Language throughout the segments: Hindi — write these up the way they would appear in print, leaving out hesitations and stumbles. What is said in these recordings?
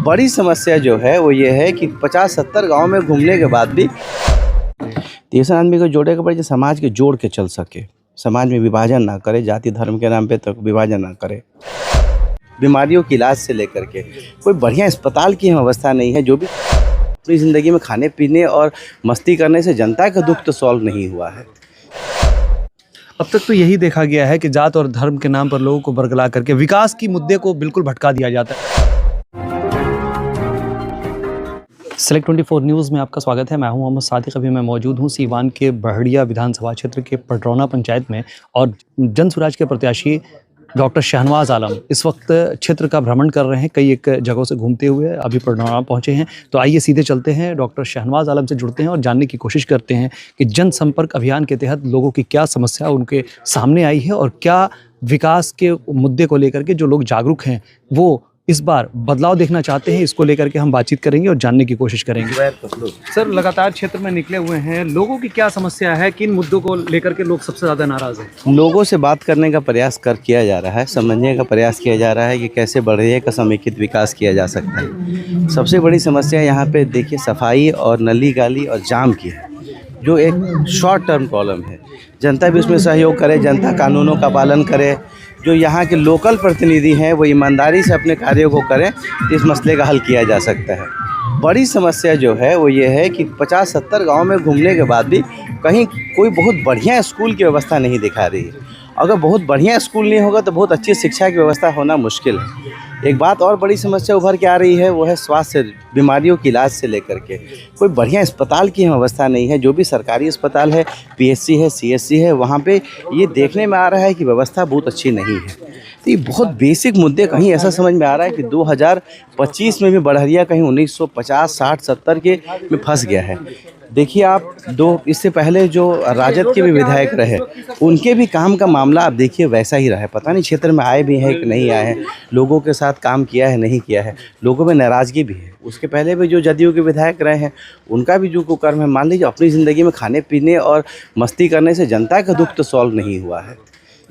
बड़ी समस्या जो है वो ये है कि 50-70 गांव में घूमने के बाद भी ऐसा आदमी को जोड़े के पड़े जो समाज के जोड़ के चल सके, समाज में विभाजन ना करे, जाति धर्म के नाम पे तक विभाजन ना करे। बीमारियों के इलाज से लेकर के कोई बढ़िया अस्पताल की व्यवस्था नहीं है। जो भी अपनी ज़िंदगी में खाने पीने और मस्ती करने से जनता का दुख तो सॉल्व नहीं हुआ है। अब तक तो यही देखा गया है कि जात और धर्म के नाम पर लोगों को बरगला करके विकास की मुद्दे को बिल्कुल भटका दिया जाता है। सेलेक्ट 24 न्यूज़ में आपका स्वागत है। मैं हूं मोहम्मद सादिक। अभी मैं मौजूद हूं सीवान के बहड़िया विधानसभा क्षेत्र के पडरौना पंचायत में और जन स्वराज के प्रत्याशी डॉक्टर शहनवाज आलम इस वक्त क्षेत्र का भ्रमण कर रहे हैं। कई एक जगहों से घूमते हुए अभी पडरौना पहुंचे हैं। तो आइए सीधे चलते हैं, डॉक्टर शहनवाज आलम से जुड़ते हैं और जानने की कोशिश करते हैं कि जनसंपर्क अभियान के तहत लोगों की क्या समस्या उनके सामने आई है और क्या विकास के मुद्दे को लेकर के जो लोग जागरूक हैं वो इस बार बदलाव देखना चाहते हैं। इसको लेकर के हम बातचीत करेंगे और जानने की कोशिश करेंगे। सर, लगातार क्षेत्र में निकले हुए हैं, लोगों की क्या समस्या है, किन मुद्दों को लेकर के लोग सबसे ज़्यादा नाराज़ हैं? लोगों से बात करने का प्रयास किया जा रहा है, समझने का प्रयास किया जा रहा है कि कैसे बढ़िया का समेकित विकास किया जा सकता है। सबसे बड़ी समस्या यहाँ पे देखिए सफाई और नली गाली और जाम की है, जो एक शॉर्ट टर्म प्रॉब्लम है। जनता भी उसमें सहयोग करे, जनता कानूनों का पालन करे। जो यहाँ के लोकल प्रतिनिधि हैं वो ईमानदारी से अपने कार्यों को करें, इस मसले का हल किया जा सकता है। बड़ी समस्या जो है वो ये है कि 50-70 गांव में घूमने के बाद भी कहीं कोई बहुत बढ़िया स्कूल की व्यवस्था नहीं दिखा रही है। अगर बहुत बढ़िया स्कूल नहीं होगा तो बहुत अच्छी शिक्षा की व्यवस्था होना मुश्किल है। एक बात और बड़ी समस्या उभर के आ रही है, वो है स्वास्थ्य बीमारियों के इलाज से लेकर के कोई बढ़िया अस्पताल की व्यवस्था नहीं है। जो भी सरकारी अस्पताल है, पीएचसी है, सीएचसी है, वहाँ पे ये देखने में आ रहा है कि व्यवस्था बहुत अच्छी नहीं है। तो ये बहुत बेसिक मुद्दे कहीं ऐसा समझ में आ रहा है कि 2025 में भी बड़हरिया कहीं 1950, 60, 70 के में फंस गया है। देखिए आप इससे पहले जो राजद के भी विधायक रहे, उनके भी काम का मामला आप देखिए वैसा ही रहा है। पता नहीं क्षेत्र में आए भी हैं कि नहीं आए हैं, लोगों के साथ काम किया है नहीं किया है, लोगों में नाराज़गी भी है। उसके पहले भी जो जदयू के विधायक रहे हैं, उनका भी जो कुकर्म है, मान लीजिए अपनी ज़िंदगी में खाने पीने और मस्ती करने से जनता का दुख तो सॉल्व नहीं हुआ है।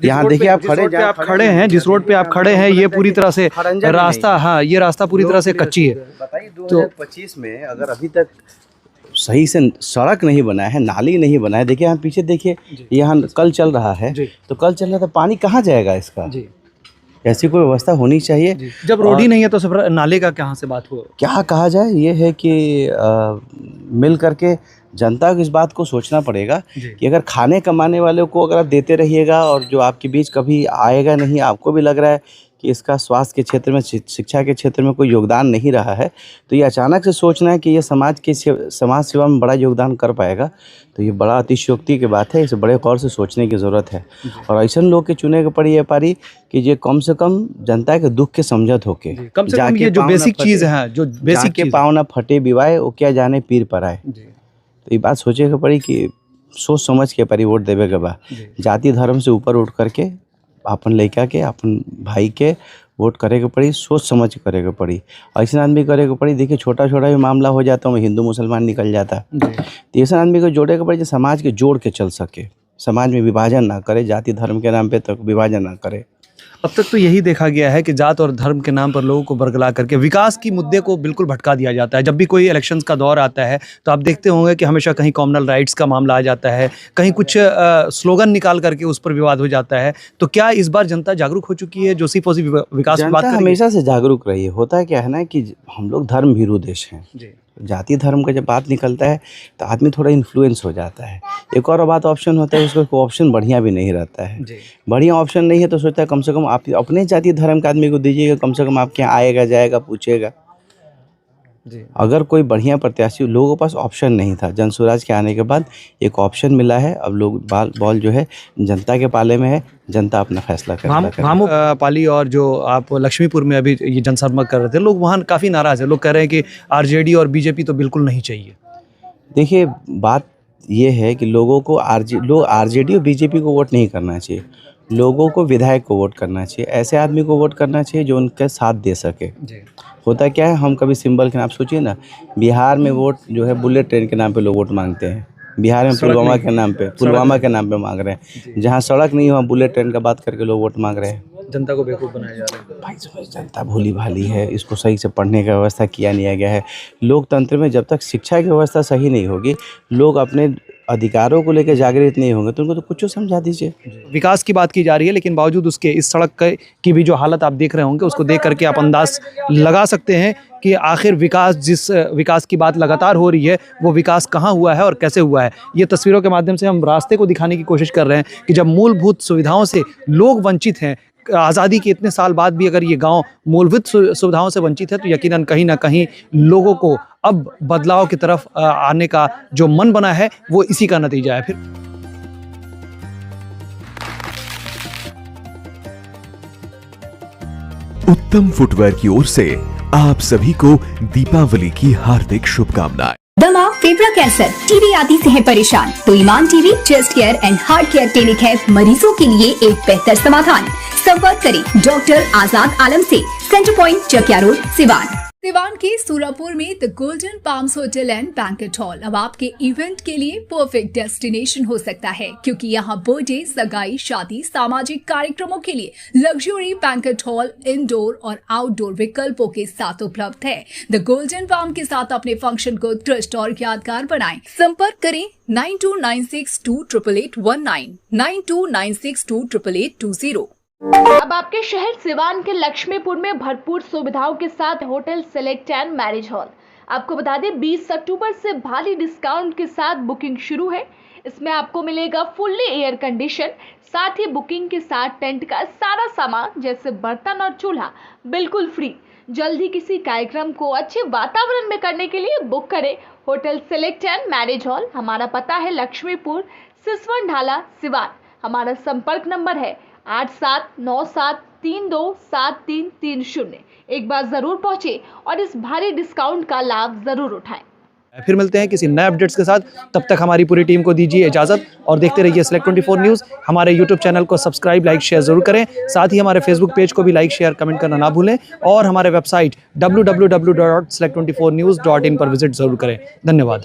यहाँ देखिए आप खड़े हैं, जिस रोड पे आप खड़े हैं ये पूरी तरह से रास्ता, हाँ, ये रास्ता पूरी तरह से कच्ची है। बताइए 2025 में अगर अभी तक सही से सड़क नहीं बना है, नाली नहीं बना है। देखिए यहाँ पीछे देखिए, यहाँ कल चल रहा है, तो कल चल रहा था, पानी कहाँ जाएगा इसका? ऐसी कोई व्यवस्था होनी चाहिए। जब रोड ही नहीं है तो सब नाले का कहाँ से बात हो? क्या कहा जाए, ये है कि मिल करके जनता को इस बात को सोचना पड़ेगा कि अगर खाने कमाने वालों को अगर आप देते रहिएगा और जो आपके बीच कभी आएगा नहीं, आपको भी लग रहा है कि इसका स्वास्थ्य के क्षेत्र में, शिक्षा के क्षेत्र में कोई योगदान नहीं रहा है, तो ये अचानक से सोचना है कि ये समाज सेवा में बड़ा योगदान कर पाएगा, तो ये बड़ा अतिशयोक्ति की बात है। इसे बड़े गौर से सोचने की ज़रूरत है और ऐसे लोग के चुने के पड़ी ये पारी कि ये कम से कम जनता के दुख के समझत होके, कम से कम ये जो बेसिक चीज़ है, जो बेसिक के पाँव ना फटे विवाह वो क्या जाने पीर पर आए। तो ये बात सोचे के पड़ी कि सोच समझ के परी वोट देवे के बाद जाति धर्म से ऊपर उठ करके अपन लड़का के, अपन भाई के वोट करे के पड़ी, सोच समझ के करे के पड़ी। ऐसा आदमी करे के पड़ी। देखिए छोटा छोटा भी मामला हो जाता है, हिंदू मुसलमान निकल जाता है, तो ऐसा आदमी को जोड़े के पड़ी जो समाज के जोड़ के चल सके, समाज में विभाजन ना करे, जाति धर्म के नाम पे तक विभाजन ना करे। अब तक तो यही देखा गया है कि जात और धर्म के नाम पर लोगों को बरगला करके विकास की मुद्दे को बिल्कुल भटका दिया जाता है। जब भी कोई इलेक्शंस का दौर आता है तो आप देखते होंगे कि हमेशा कहीं कॉमनल राइट्स का मामला आ जाता है, कहीं कुछ स्लोगन निकाल करके उस पर विवाद हो जाता है। तो क्या इस बार जनता जागरूक हो चुकी है? जोशी पोसी विकास की बात हमेशा से जागरूक रही है। होता क्या है ना कि हम लोग धर्म भीरू देश हैं, जाति धर्म का जब बात निकलता है तो आदमी थोड़ा इन्फ्लुएंस हो जाता है। एक और बात ऑप्शन होता है, उसका कोई ऑप्शन बढ़िया भी नहीं रहता है। बढ़िया ऑप्शन नहीं है तो सोचता है कम से कम आप अपने जाति धर्म के आदमी को दीजिएगा, कम से कम आपके यहाँ आएगा, जाएगा, पूछेगा। अगर कोई बढ़िया प्रत्याशी, लोगों के पास ऑप्शन नहीं था, जन स्वराज के आने के बाद एक ऑप्शन मिला है। अब लोग बॉल जो है जनता के पाले में है, जनता अपना फैसला करेगा। भामू पाली और जो आप लक्ष्मीपुर में अभी ये जनसंपर्क कर रहे थे, लोग वहाँ काफ़ी नाराज़ है। लोग कह रहे हैं कि आरजेडी और बीजेपी तो बिल्कुल नहीं चाहिए। देखिए बात ये है कि लोगों को आरजेडी और बीजेपी को वोट नहीं करना चाहिए, लोगों को विधायक को वोट करना चाहिए। ऐसे आदमी को वोट करना चाहिए जो उनके साथ दे सके। होता क्या है, हम कभी सिंबल के नाम सोचिए ना, बिहार में वोट जो है बुलेट ट्रेन के नाम पे लोग वोट मांगते हैं। बिहार में पुलवामा के नाम पे मांग रहे हैं। जहाँ सड़क नहीं, वहाँ बुलेट ट्रेन का बात करके लोग वोट मांग रहे हैं। जनता को बेवकूफ़ बनाया जा रहा है। भाई समझ जनता भोली भाली है, इसको सही से पढ़ने का व्यवस्था किया नहीं गया है। लोकतंत्र में जब तक शिक्षा की व्यवस्था सही नहीं होगी, लोग अपने अधिकारों को लेकर जागृत नहीं होंगे, तो उनको तो कुछ समझा दीजिए। विकास की बात की जा रही है, लेकिन बावजूद उसके इस की भी जो हालत आप देख रहे होंगे, उसको देख करके आप अंदाज लगा सकते हैं कि आखिर जिस विकास की बात लगातार हो रही है, वो विकास कहाँ हुआ है और कैसे हुआ है। ये तस्वीरों के माध्यम से हम रास्ते को दिखाने की कोशिश कर रहे हैं कि जब मूलभूत सुविधाओं से लोग वंचित हैं, आज़ादी के इतने साल बाद भी अगर ये गांव मूलभूत सुविधाओं से वंचित है, तो यकीनन कहीं ना कहीं लोगों को अब बदलाव की तरफ आने का जो मन बना है, वो इसी का नतीजा है। फिर उत्तम फुटवेयर की ओर से आप सभी को दीपावली की हार्दिक शुभकामनाएं। दमा, फेफड़ा कैंसर, टीबी आदि से है परेशान तो Iman TB, chest care and heart care clinic है मरीजों के लिए एक बेहतर समाधान। संपर्क करें डॉक्टर आजाद आलम से, centre point, Chakiya road, Siwan. Siwan के सूरापुर में the golden palms hotel and banquet hall अब आपके इवेंट के लिए परफेक्ट डेस्टिनेशन हो सकता है, क्योंकि यहाँ बर्थडे, सगाई, शादी, सामाजिक कार्यक्रमों के लिए लग्जरी बैंक्वेट हॉल इंडोर और आउटडोर विकल्पों के साथ उपलब्ध है। द गोल्डन पाम के साथ अपने फंक्शन को उत्कृष्ट और यादगार बनाएं। संपर्क करें 9296288819, 9296288820। अब आपके शहर सिवान के लक्ष्मीपुर में भरपूर सुविधाओं के साथ hotel select and marriage hall. आपको बता दें 20 अक्टूबर से भारी डिस्काउंट के साथ बुकिंग शुरू है। इसमें आपको मिलेगा फुल्ली एयर कंडीशन, साथ ही बुकिंग के साथ टेंट का सारा सामान जैसे बर्तन और चूल्हा बिल्कुल फ्री। जल्द ही किसी कार्यक्रम को अच्छे वातावरण में करने के लिए बुक करें hotel select and marriage hall. हमारा पता है लक्ष्मीपुर, सिसवन ढाला, सिवान। हमारा संपर्क नंबर है 8797327330। एक बार जरूर पहुंचे और इस भारी डिस्काउंट का लाभ जरूर उठाएं। फिर मिलते हैं किसी नए अपडेट्स के साथ, तब तक हमारी पूरी टीम को दीजिए इजाजत और देखते रहिए Select 24 न्यूज़। हमारे यूट्यूब चैनल को सब्सक्राइब, लाइक, शेयर जरूर करें। साथ ही हमारे फेसबुक पेज को भी लाइक, शेयर, कमेंट करना ना भूलें और हमारे वेबसाइट www.select24news.in पर विजिट जरूर करें। धन्यवाद।